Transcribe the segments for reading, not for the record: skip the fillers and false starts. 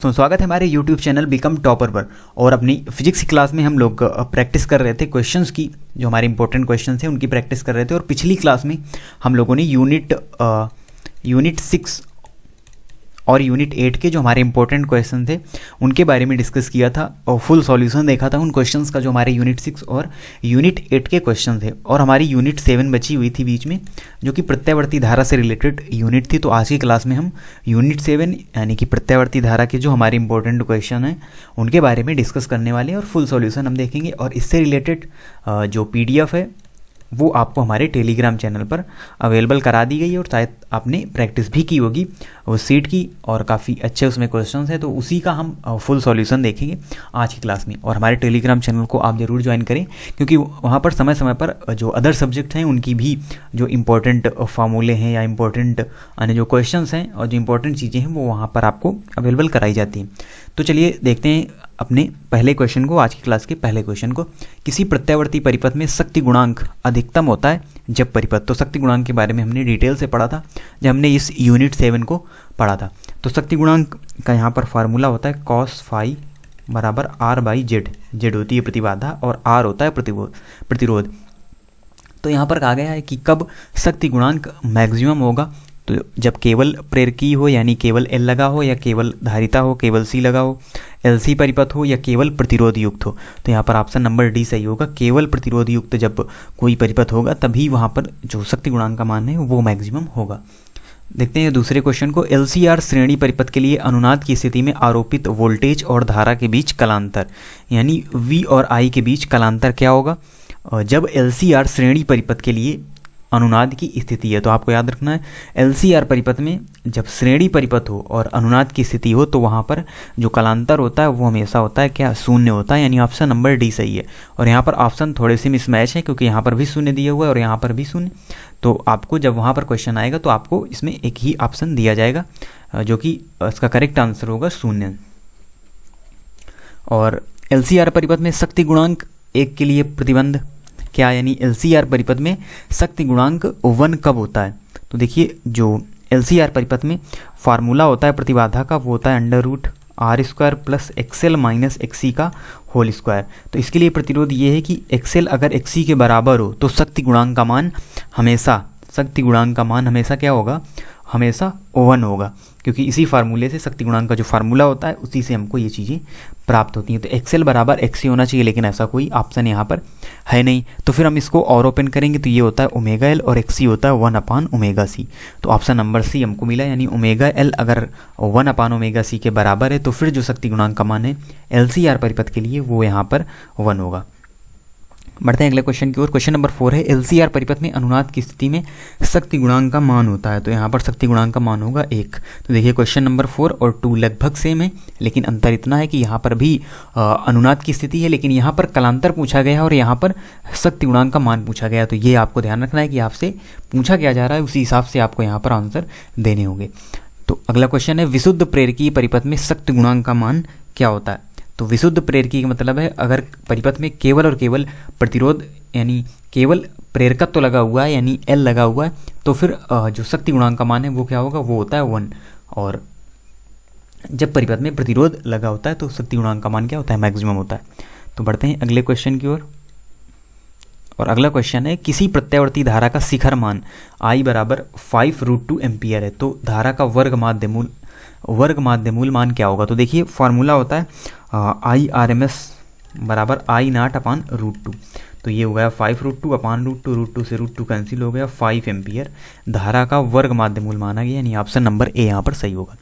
तो स्वागत है हमारे YouTube चैनल बिकम टॉपर पर। और अपनी फिजिक्स की क्लास में हम लोग प्रैक्टिस कर रहे थे क्वेश्चंस की, जो हमारे इंपॉर्टेंट क्वेश्चंस थे उनकी प्रैक्टिस कर रहे थे। और पिछली क्लास में हम लोगों ने यूनिट 6 और यूनिट 8 के जो हमारे इंपॉर्टेंट क्वेश्चन थे उनके बारे में डिस्कस किया था और फुल सॉल्यूशन देखा था उन क्वेश्चंस का, जो हमारे यूनिट 6 और यूनिट 8 के क्वेश्चन थे। और हमारी यूनिट 7 बची हुई थी बीच में, जो कि प्रत्यावर्ती धारा से रिलेटेड यूनिट थी। तो आज की क्लास में हम यूनिट 7 यानी कि प्रत्यावर्ती धारा के जो हमारे इंपॉर्टेंट क्वेश्चन हैं उनके बारे में डिस्कस करने वाले हैं और फुल सॉल्यूशन हम देखेंगे। और इससे रिलेटेड जो PDF है वो आपको हमारे टेलीग्राम चैनल पर अवेलेबल करा दी गई है, और शायद आपने प्रैक्टिस भी की होगी वो सीट की, और काफ़ी अच्छे उसमें क्वेश्चंस हैं। तो उसी का हम फुल सॉल्यूशन देखेंगे आज की क्लास में। और हमारे टेलीग्राम चैनल को आप ज़रूर ज्वाइन करें, क्योंकि वहाँ पर समय समय पर जो अदर सब्जेक्ट हैं उनकी भी जो इंपॉर्टेंट फार्मूले हैं या इंपॉर्टेंट अन्य जो क्वेश्चंस हैं और जो इंपॉर्टेंट चीज़ें हैं वो वहाँ पर आपको अवेलेबल कराई जाती हैं। तो चलिए देखते हैं अपने पहले क्वेश्चन को, आज की क्लास के पहले क्वेश्चन को। किसी प्रत्यावर्ती परिपथ में शक्ति गुणांक अधिकतम होता है जब परिपथ, तो शक्ति गुणांक के बारे में हमने डिटेल से पढ़ा था जब हमने इस यूनिट 7 को पढ़ा था। तो शक्ति गुणांक का यहाँ पर फार्मूला होता है cos फाई बराबर R/Z। Z होती है प्रतिबाधा और R होता है प्रतिरोध। तो यहाँ पर कहा गया है कि कब शक्ति गुणांक मैक्सिमम होगा, तो जब केवल प्रेरकी हो यानी केवल L लगा हो, या केवल धारिता हो केवल C लगा हो, LC परिपथ हो, या केवल प्रतिरोध युक्त हो। तो यहाँ पर ऑप्शन नंबर डी सही होगा। केवल प्रतिरोध युक्त जब कोई परिपथ होगा तभी वहाँ पर जो शक्ति गुणांक का मान है वो मैक्सिमम होगा। देखते हैं दूसरे क्वेश्चन को। LCR श्रेणी परिपथ के लिए अनुनाद की स्थिति में आरोपित वोल्टेज और धारा के बीच कलांतर यानी V और I के बीच कलांतर क्या होगा जब LCR श्रेणी परिपथ के लिए अनुनाद की स्थिति है। तो आपको याद रखना है LCR परिपथ में जब श्रेणी परिपथ हो और अनुनाद की स्थिति हो तो वहाँ पर जो कलांतर होता है वो हमेशा होता है क्या, शून्य होता है, यानी ऑप्शन नंबर डी सही है। और यहाँ पर ऑप्शन थोड़े से मिसमैच है, क्योंकि यहाँ पर भी शून्य दिया हुआ है और यहाँ पर भी शून्य। तो आपको जब वहाँ पर क्वेश्चन आएगा तो आपको इसमें एक ही ऑप्शन दिया जाएगा, जो कि इसका करेक्ट आंसर होगा शून्य। और LCR परिपथ में शक्ति गुणांक 1 के लिए प्रतिबंध क्या, यानी LCR परिपथ में शक्ति गुणांक 1 कब होता है। तो देखिए जो LCR परिपथ में फार्मूला होता है प्रतिबाधा का वो होता है √R² plus XL minus XC का होल स्क्वायर। तो इसके लिए प्रतिरोध ये है कि XL अगर XC के बराबर हो तो शक्ति गुणांक का मान हमेशा क्या होगा, हमेशा 1 होगा, क्योंकि इसी फार्मूले से शक्ति गुणांक का जो फार्मूला होता है उसी से हमको ये चीज़ें प्राप्त होती हैं। तो XL बराबर XC होना चाहिए, लेकिन ऐसा कोई ऑप्शन यहाँ पर है नहीं। तो फिर हम इसको और ओपन करेंगे तो ये होता है ω_L और XC होता है 1/ωc। तो ऑप्शन नंबर C हमको मिला, यानी ω_L अगर 1/ωc के बराबर है तो फिर जो शक्ति गुणांक का मान है LCR परिपथ के लिए वो यहाँ पर 1 होगा। बढ़ते हैं अगले क्वेश्चन की ओर। क्वेश्चन नंबर 4 है LCR परिपथ में अनुनाद की स्थिति में शक्ति गुणांक का मान होता है। तो यहाँ पर शक्ति गुणांक का मान होगा 1। तो देखिए क्वेश्चन नंबर 4 और 2 लगभग सेम है, लेकिन अंतर इतना है कि यहाँ पर भी अनुनाद की स्थिति है, लेकिन यहाँ पर कलांतर पूछा गया है और यहाँ पर शक्ति गुणांक का मान पूछा गया है। तो ये आपको ध्यान रखना है कि आपसे पूछा क्या जा रहा है, उसी हिसाब से आपको यहाँ पर आंसर देने होंगे। तो अगला क्वेश्चन है विशुद्ध प्रेरकीय परिपथ में शक्ति गुणांक का मान क्या होता है। तो विशुद्ध प्रेरकी का मतलब है अगर परिपथ में केवल और केवल प्रतिरोध यानी केवल प्रेरकत्व तो लगा हुआ है यानी L लगा हुआ है, तो फिर जो शक्ति गुणांक का मान है वो क्या होगा, वो होता है 1। और जब परिपथ में प्रतिरोध लगा होता है तो शक्ति गुणांक का मान क्या होता है, मैक्सिमम होता है। तो बढ़ते हैं अगले क्वेश्चन की ओर। और अगला क्वेश्चन है किसी प्रत्यावर्ती धारा का शिखर मान I बराबर 5√2 एम्पियर है, तो धारा का वर्ग माध्यमूल मान क्या होगा। तो देखिए फार्मूला होता है IRMS बराबर I0/√2। तो ये हो गया 5√2/√2 से √2 कैंसिल हो गया 5 एम्पियर। धारा का वर्ग माध्यमूल माना गया, यानी ऑप्शन नंबर ए यहाँ पर सही होगा।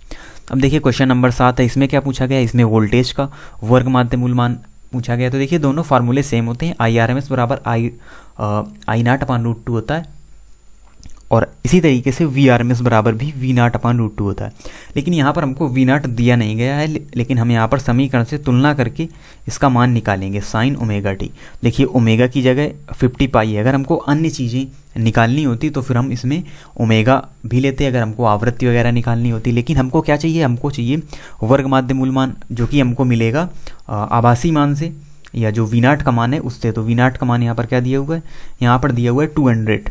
अब देखिए क्वेश्चन नंबर 7 है, इसमें क्या पूछा गया, इसमें वोल्टेज का वर्ग माध्यमूल मान पूछा गया। तो देखिए दोनों फार्मूले सेम होते हैं, IRMS बराबर I0/√2 होता है, और इसी तरीके से VRMS बराबर भी V0/√2 होता है। लेकिन यहाँ पर हमको V0 दिया नहीं गया है, लेकिन हम यहाँ पर समीकरण से तुलना करके इसका मान निकालेंगे sin ω_t। देखिए ओमेगा की जगह 50 पाई है, अगर हमको अन्य चीज़ें निकालनी होती तो फिर हम इसमें ओमेगा भी लेते अगर हमको आवृत्ति वगैरह निकालनी होती। लेकिन हमको क्या चाहिए, हमको चाहिए वर्ग माध्यमूल मान, जो कि हमको मिलेगा आभासी मान से या जो V0 का मान है उससे। तो V0 का मान यहाँ पर क्या दिया हुआ है, यहाँ पर दिया हुआ है 200।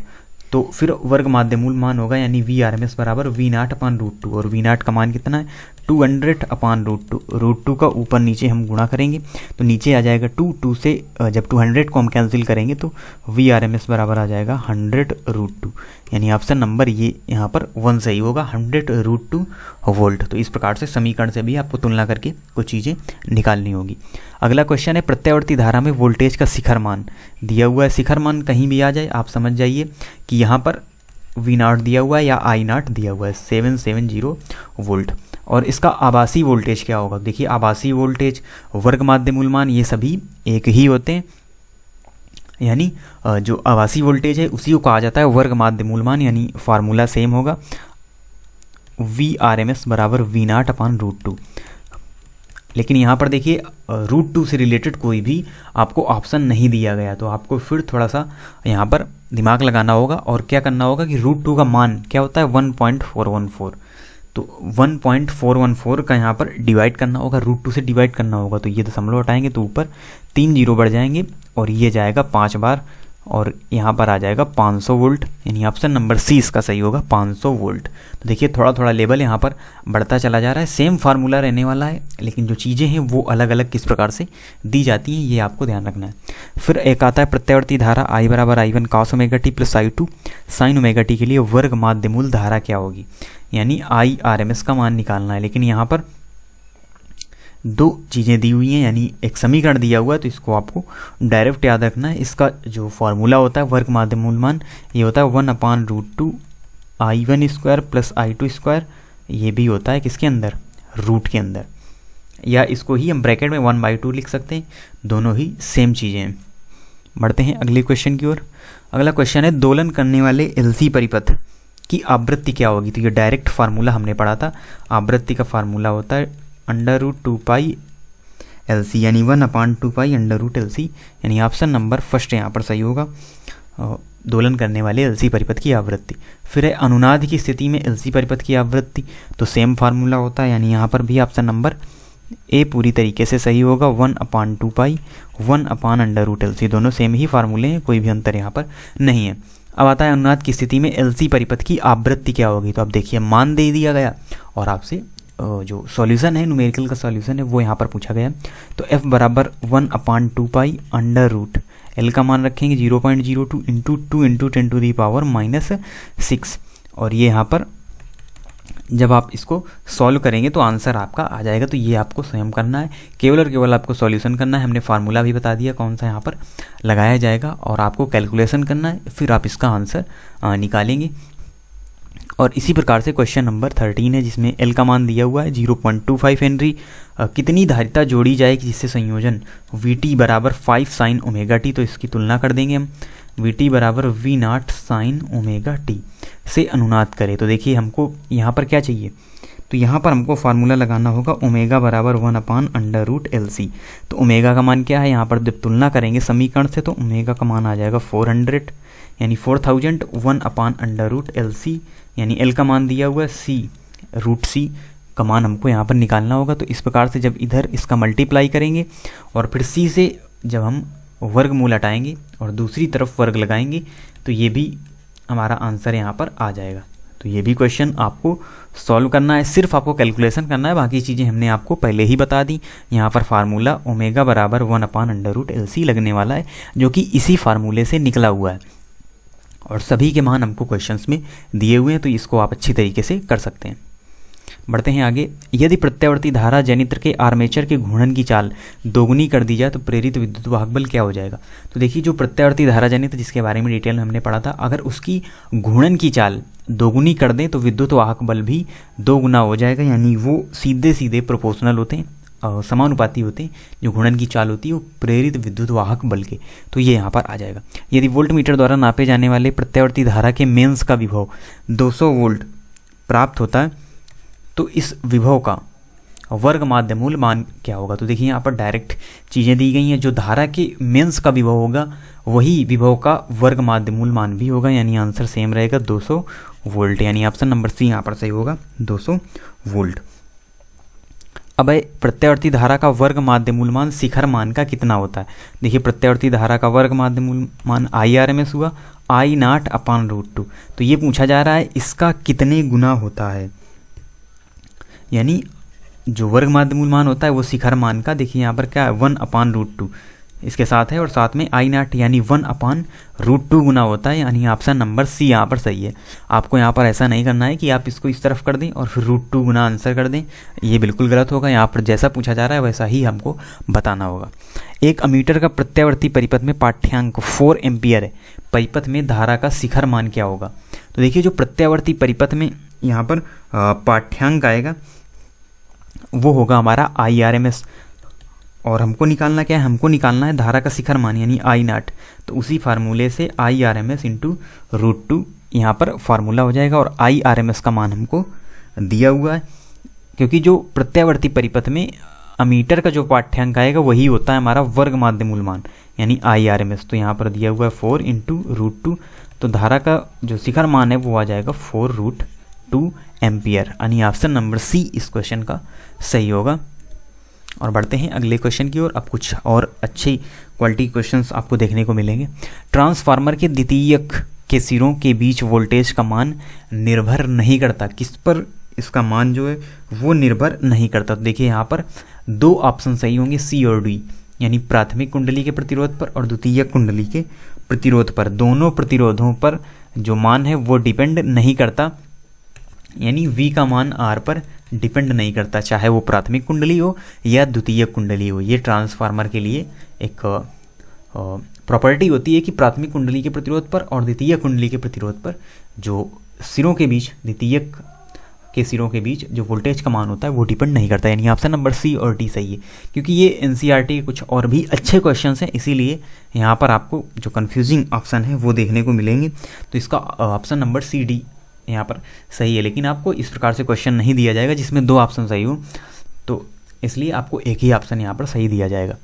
तो फिर वर्ग माध्यमूल मान होगा यानी VRMS बराबर V0/√2, और V0 का मान कितना है 200 अपान √2, √2 का ऊपर नीचे हम गुणा करेंगे तो नीचे आ जाएगा 2 से जब 200 को हम कैंसिल करेंगे तो VRMS बराबर आ जाएगा 100√2, यानी ऑप्शन नंबर ये यहाँ पर 1 सही होगा, 100√2 वोल्ट। तो इस प्रकार से समीकरण से भी आपको तुलना करके कुछ चीज़ें निकालनी होगी। अगला क्वेश्चन है प्रत्यावर्ती धारा में वोल्टेज का शिखर मान दिया हुआ है। शिखर मान कहीं भी आ जाए आप समझ जाइए कि यहाँ पर V0 दिया हुआ है या I0 दिया हुआ है 770 वोल्ट। और इसका आभासी वोल्टेज क्या होगा? देखिए आभासी वोल्टेज, वर्ग माध्य मूलमान ये सभी एक ही होते हैं, यानी जो आभासी वोल्टेज है उसी को कहा जाता है वर्ग माध्य मूलमान, यानी फार्मूला सेम होगा VRMS बराबर V0 अपान √2। लेकिन यहाँ पर देखिए √2 से रिलेटेड कोई भी आपको ऑप्शन नहीं दिया गया, तो आपको फिर थोड़ा सा यहाँ पर दिमाग लगाना होगा और क्या करना होगा कि √2 का मान क्या होता है 1.414, तो 1.414 का यहाँ पर डिवाइड करना होगा, √2 से डिवाइड करना होगा, तो ये दशमलव हटाएंगे तो ऊपर 3 जीरो बढ़ जाएंगे और ये जाएगा 5 बार और यहाँ पर आ जाएगा 500 वोल्ट, यानी ऑप्शन नंबर सी इसका सही होगा 500 वोल्ट। तो देखिए थोड़ा थोड़ा लेवल यहाँ पर बढ़ता चला जा रहा है, सेम फार्मूला रहने वाला है लेकिन जो चीज़ें हैं वो अलग अलग किस प्रकार से दी जाती हैं ये आपको ध्यान रखना है। फिर एक आता है प्रत्यावर्ती धारा I बराबर I1 cos ω t plus I2 sin ω t के लिए वर्ग माध्य मूल धारा क्या होगी, यानी IRMS का मान निकालना है। लेकिन यहाँ पर दो चीज़ें दी हुई हैं, यानी एक समीकरण दिया हुआ है तो इसको आपको डायरेक्ट याद रखना है। इसका जो फॉर्मूला होता है वर्ग माध्य मूलमान ये होता है 1 अपान √2 I1² प्लस I2², ये भी होता है किसके अंदर, रूट के अंदर, या इसको ही हम ब्रैकेट में 1/2 लिख सकते हैं, दोनों ही सेम चीज़ें हैं। बढ़ते हैं अगले क्वेश्चन की ओर। अगला क्वेश्चन है दोलन करने वाले LC परिपथ की आवृत्ति क्या होगी। तो ये डायरेक्ट फार्मूला हमने पढ़ा था, आवृत्ति का फार्मूला होता है √2π LC, यानी 1/2π √LC, यानी ऑप्शन नंबर फर्स्ट यहाँ पर सही होगा, दोलन करने वाले LC परिपथ की आवृत्ति। फिर है अनुनाद की स्थिति में LC परिपथ की आवृत्ति, तो सेम फार्मूला होता है, यानी यहाँ पर भी ऑप्शन नंबर ए पूरी तरीके से सही होगा 1/2π 1/√LC, दोनों सेम ही फार्मूले हैं, कोई भी अंतर यहाँ पर नहीं है। अब आता है अनुनाद की स्थिति में LC परिपथ की आवृत्ति क्या होगी। तो अब देखिए मान दे दिया गया और आपसे जो सॉल्यूशन है न्यूमेरिकल का सॉल्यूशन है वो यहाँ पर पूछा गया। तो f बराबर 1/2π √L का मान रखेंगे 0.02 इंटू 2 इंटू 10⁻⁻6, और ये यहाँ पर जब आप इसको सॉल्व करेंगे तो आंसर आपका आ जाएगा। तो ये आपको स्वयं करना है, केवल और केवल आपको सॉल्यूशन करना है। हमने फार्मूला भी बता दिया कौन सा यहाँ पर लगाया जाएगा और आपको कैलकुलेशन करना है, फिर आप इसका आंसर निकालेंगे। और इसी प्रकार से क्वेश्चन नंबर 13 है जिसमें L का मान दिया हुआ है 0.25 हेनरी। कितनी धारिता जोड़ी जाएगी जिससे संयोजन Vt बराबर 5 sin ω t, तो इसकी तुलना कर देंगे हम, Vt बराबर V0 sin ω t से अनुनाद करें। तो देखिए हमको यहाँ पर क्या चाहिए, तो यहाँ पर हमको फार्मूला लगाना होगा ओमेगा बराबर 1/√LC। तो ओमेगा का मान क्या है, यहाँ पर जब तुलना करेंगे समीकरण से तो ओमेगा का मान आ जाएगा 400, यानी 4000 1/√LC, यानी L का मान दिया हुआ है √C का मान हमको यहाँ पर निकालना होगा। तो इस प्रकार से जब इधर इसका मल्टीप्लाई करेंगे और फिर C से जब हम वर्गमूल हटाएंगे और दूसरी तरफ वर्ग लगाएंगे तो ये भी हमारा आंसर यहाँ पर आ जाएगा। तो ये भी क्वेश्चन आपको सॉल्व करना है, सिर्फ आपको कैलकुलेशन करना है, बाकी चीज़ें हमने आपको पहले ही बता दी। यहाँ पर फार्मूला ओमेगा बराबर 1/√LC लगने वाला है जो कि इसी फार्मूले से निकला हुआ है और सभी के मान हमको क्वेश्चंस में दिए हुए हैं, तो इसको आप अच्छी तरीके से कर सकते हैं। बढ़ते हैं आगे। यदि प्रत्यावर्ती धारा जनित्र के आर्मेचर के घूर्णन की चाल दोगुनी कर दी जाए तो प्रेरित विद्युत वाहक बल क्या हो जाएगा। तो देखिए जो प्रत्यावर्ती धारा जनित्र जिसके बारे में डिटेल में हमने पढ़ा था, अगर उसकी घूर्णन की चाल दोगुनी कर दें तो विद्युत वाहक बल भी 2 गुना हो जाएगा, यानी वो सीधे सीधे प्रोपोर्शनल होते हैं, समानुपाती होते हैं। जो घूर्णन की चाल होती है वो प्रेरित विद्युत वाहक बल के, तो ये यहाँ पर आ जाएगा। यदि वोल्टमीटर द्वारा नापे जाने वाले प्रत्यावर्ती धारा के मेंस का विभव 200 वोल्ट प्राप्त होता है तो इस विभव का वर्ग माध्य मूल मान क्या होगा। तो देखिए यहाँ पर डायरेक्ट चीज़ें दी गई हैं, जो धारा के मेंस का विभव होगा वही विभव का वर्ग माध्य मूल मान भी होगा, यानी आंसर सेम रहेगा 200 वोल्ट, यानी ऑप्शन नंबर सी यहाँ पर सही होगा 200 वोल्ट। अब प्रत्यावर्ती धारा का वर्ग माध्य मूल मान शिखर मान का कितना होता है। देखिए प्रत्यावर्ती धारा का वर्ग माध्य मूल मान IRMS हुआ I0/√2, तो ये पूछा जा रहा है इसका कितने गुना होता है, यानी जो वर्ग माध्यमूल मान होता है वो शिखर मान का, देखिए यहाँ पर क्या है 1/√2 इसके साथ है, और साथ में I0 यानी 1/√2 गुना होता है, यानी ऑप्शन नंबर सी यहाँ पर सही है। आपको यहाँ पर ऐसा नहीं करना है कि आप इसको इस तरफ कर दें और फिर √2 गुना आंसर कर दें, ये बिल्कुल गलत होगा। यहाँ पर जैसा पूछा जा रहा है वैसा ही हमको बताना होगा। एक अमीटर का प्रत्यावर्ती परिपथ में पाठ्यांक 4 एम्पियर है, परिपथ में धारा का शिखर मान क्या होगा? तो देखिए जो प्रत्यावर्ती परिपथ में यहाँ पर पाठ्यांक आएगा वो होगा हमारा IRMS, और हमको निकालना क्या है, हमको निकालना है धारा का शिखर मान यानी I0। तो उसी फार्मूले से IRMS इंटू √2 यहाँ पर फार्मूला हो जाएगा, और IRMS का मान हमको दिया हुआ है, क्योंकि जो प्रत्यावर्ती परिपथ में अमीटर का जो पाठ्यांक आएगा वही होता है हमारा वर्ग माध्यमूल मान यानी IRMS। तो यहाँ पर दिया हुआ है 4 इंटू √2, तो धारा का जो शिखर मान है वो आ जाएगा 4√2 एम्पियर, यानी ऑप्शन नंबर सी इस क्वेश्चन का सही होगा। और बढ़ते हैं अगले क्वेश्चन की ओर। अब कुछ और अच्छी क्वालिटी क्वेश्चंस आपको देखने को मिलेंगे। ट्रांसफार्मर के द्वितीयक के सिरों के बीच वोल्टेज का मान निर्भर नहीं करता, किस पर इसका मान जो है वो निर्भर नहीं करता? तो देखिए यहाँ पर दो ऑप्शन सही होंगे, सी और डी, यानी प्राथमिक कुंडली के प्रतिरोध पर और द्वितीयक कुंडली के प्रतिरोध पर। दोनों प्रतिरोधों पर जो मान है वो डिपेंड नहीं करता, यानी V का मान R पर डिपेंड नहीं करता, चाहे वो प्राथमिक कुंडली हो या द्वितीयक कुंडली हो। ये ट्रांसफार्मर के लिए एक प्रॉपर्टी होती है कि प्राथमिक कुंडली के प्रतिरोध पर और द्वितीयक कुंडली के प्रतिरोध पर जो सिरों के बीच, द्वितीयक के सिरों के बीच जो वोल्टेज का मान होता है वो डिपेंड नहीं करता, यानी ऑप्शन नंबर सी और डी सही है। क्योंकि ये NCERT के कुछ और भी अच्छे क्वेश्चंस हैं, इसीलिए यहाँ पर आपको जो कन्फ्यूजिंग ऑप्शन है वो देखने को मिलेंगे। तो इसका ऑप्शन नंबर सी डी यहाँ पर सही है, लेकिन आपको इस प्रकार से क्वेश्चन नहीं दिया जाएगा जिसमें दो ऑप्शन सही हो, तो इसलिए आपको एक ही ऑप्शन यहाँ पर सही दिया जाएगा।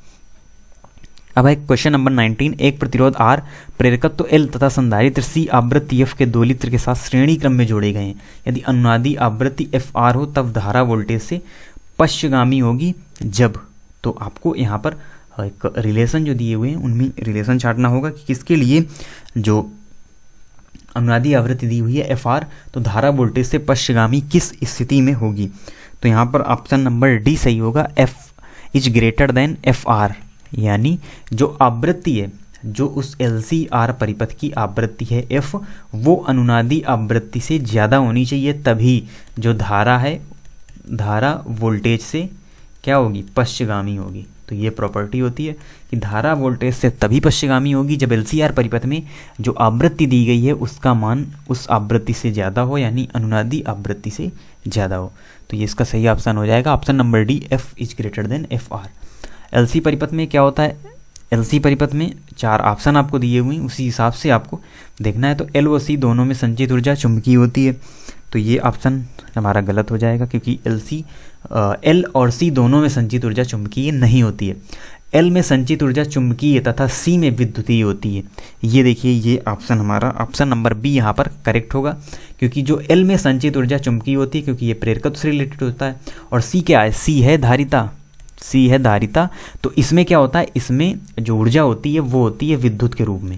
अब है क्वेश्चन नंबर 19। एक प्रतिरोध R, प्रेरकत्व L तथा संधारित्र C आवृत्ति F के दोलित्र के साथ श्रेणी क्रम में जोड़े गए हैं। यदि अनुनादी आवृत्ति FR हो तब धारा वोल्टेज से पश्चगामी होगी जब, तो आपको यहाँ पर एक रिलेशन जो दिए हुए हैं उनमें रिलेशन छाटना होगा कि किसके लिए जो अनुनादी आवृत्ति दी हुई है FR, तो धारा वोल्टेज से पश्चगामी किस स्थिति में होगी? तो यहाँ पर ऑप्शन नंबर डी सही होगा, F is greater than FR, यानी जो आवृत्ति है, जो उस LCR परिपथ की आवृत्ति है F, वो अनुनादी आवृत्ति से ज़्यादा होनी चाहिए, तभी जो धारा है, धारा वोल्टेज से क्या होगी, पश्चगामी होगी। तो ये प्रॉपर्टी होती है कि धारा वोल्टेज से तभी पश्चगामी होगी जब LCR परिपथ में जो आवृत्ति दी गई है उसका मान उस आवृत्ति से ज़्यादा हो, यानी अनुनादी आवृत्ति से ज़्यादा हो। तो ये इसका सही ऑप्शन हो जाएगा, option number D, F is greater than FR। LC परिपथ में क्या होता है, LC परिपथ में चार ऑप्शन आपको दिए हुए हैं, उसी हिसाब से आपको देखना है। तो L और C दोनों में संचित ऊर्जा चुंबकीय होती है, तो ये ऑप्शन हमारा गलत हो जाएगा, क्योंकि L और C दोनों में संचित ऊर्जा चुंबकीय नहीं होती है। L में संचित ऊर्जा चुंबकीय तथा C में विद्युतीय होती है। ये देखिए, ये ऑप्शन हमारा ऑप्शन नंबर बी यहाँ पर करेक्ट होगा, क्योंकि जो L में संचित ऊर्जा चुंबकीय होती है क्योंकि ये प्रेरकत्व से रिलेटेड होता है, और C क्या है, C है धारिता, C है धारिता। तो इसमें क्या होता है, इसमें जो ऊर्जा होती है वो होती है विद्युत के रूप में।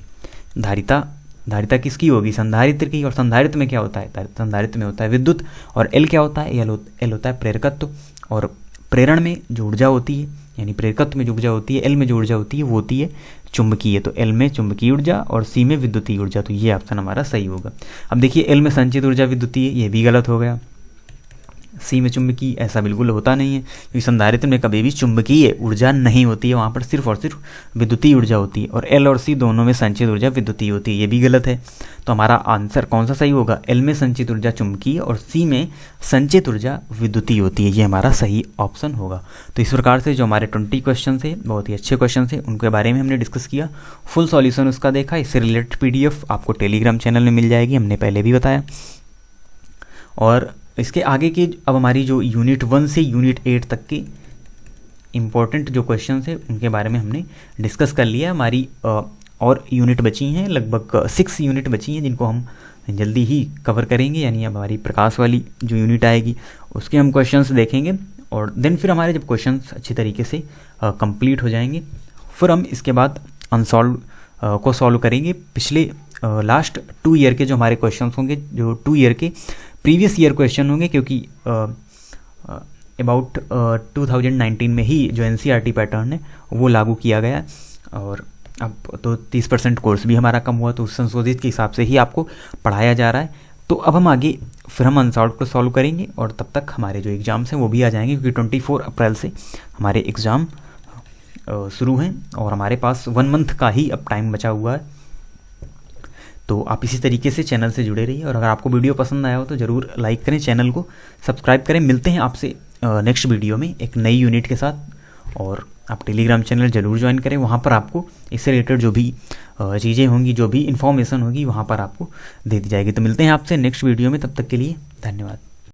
धारिता किसकी होगी, संधारित्र की, और संधारित्र में क्या होता है, संधारित्र में होता है विद्युत। और L क्या होता है, L होता है प्रेरकत्व। और प्रेरण में जो ऊर्जा होती है, यानी प्रेरकत्व में जो ऊर्जा होती है, L में जो ऊर्जा होती है वो होती है चुंबकीय। तो L में चुंबकीय ऊर्जा और C में विद्युतीय ऊर्जा, तो ये ऑप्शन हमारा सही होगा। अब देखिए, L में संचित ऊर्जा विद्युतीय, ये भी गलत हो गया। C में चुंबकीय, ऐसा बिल्कुल होता नहीं है, क्योंकि संधारित्र में कभी भी चुंबकीय ऊर्जा नहीं होती है, वहाँ पर सिर्फ और सिर्फ विद्युतीय ऊर्जा होती है। और L और C दोनों में संचित ऊर्जा विद्युतीय होती है, ये भी गलत है। तो हमारा आंसर कौन सा सही होगा, L में संचित ऊर्जा चुंबकीय और C में संचित ऊर्जा विद्युतीय होती है, ये हमारा सही ऑप्शन होगा। तो इस प्रकार से जो हमारे 20 क्वेश्चन थे, बहुत ही अच्छे क्वेश्चन थे, उनके बारे में हमने डिस्कस किया, फुल सॉल्यूशन उसका देखा। इससे रिलेटेड PDF आपको टेलीग्राम चैनल में मिल जाएगी, हमने पहले भी बताया। और इसके आगे की अब हमारी जो यूनिट 1 से यूनिट 8 तक के इम्पोर्टेंट जो क्वेश्चन है उनके बारे में हमने डिस्कस कर लिया। हमारी और यूनिट बची हैं, लगभग 6 यूनिट बची हैं, जिनको हम जल्दी ही कवर करेंगे। यानी अब हमारी प्रकाश वाली जो यूनिट आएगी उसके हम क्वेश्चंस देखेंगे, और देन फिर हमारे जब क्वेश्चंस अच्छी तरीके से कंप्लीट हो जाएंगे, फिर हम इसके बाद अनसॉल्व को सॉल्व करेंगे। पिछले लास्ट 2 ईयर के जो हमारे क्वेश्चन होंगे, जो 2 ईयर के प्रीवियस ईयर क्वेश्चन होंगे, क्योंकि अबाउट 2019 में ही जो NCERT पैटर्न है वो लागू किया गया। और अब तो 30% कोर्स भी हमारा कम हुआ, तो उस संशोधित के हिसाब से ही आपको पढ़ाया जा रहा है। तो अब हम आगे फिर हम अनसॉल्व को सॉल्व करेंगे, और तब तक हमारे जो एग्ज़ाम्स हैं वो भी आ जाएंगे, क्योंकि 24 अप्रैल से हमारे एग्ज़ाम शुरू हैं और हमारे पास 1 मंथ का ही अब टाइम बचा हुआ है। तो आप इसी तरीके से चैनल से जुड़े रहिए, और अगर आपको वीडियो पसंद आया हो तो ज़रूर लाइक करें, चैनल को सब्सक्राइब करें। मिलते हैं आपसे नेक्स्ट वीडियो में एक नई यूनिट के साथ। और आप टेलीग्राम चैनल ज़रूर ज्वाइन करें, वहाँ पर आपको इससे रिलेटेड जो भी चीज़ें होंगी, जो भी इन्फॉर्मेशन होगी, वहाँ पर आपको दे दी जाएगी। तो मिलते हैं आपसे नेक्स्ट वीडियो में, तब तक के लिए धन्यवाद।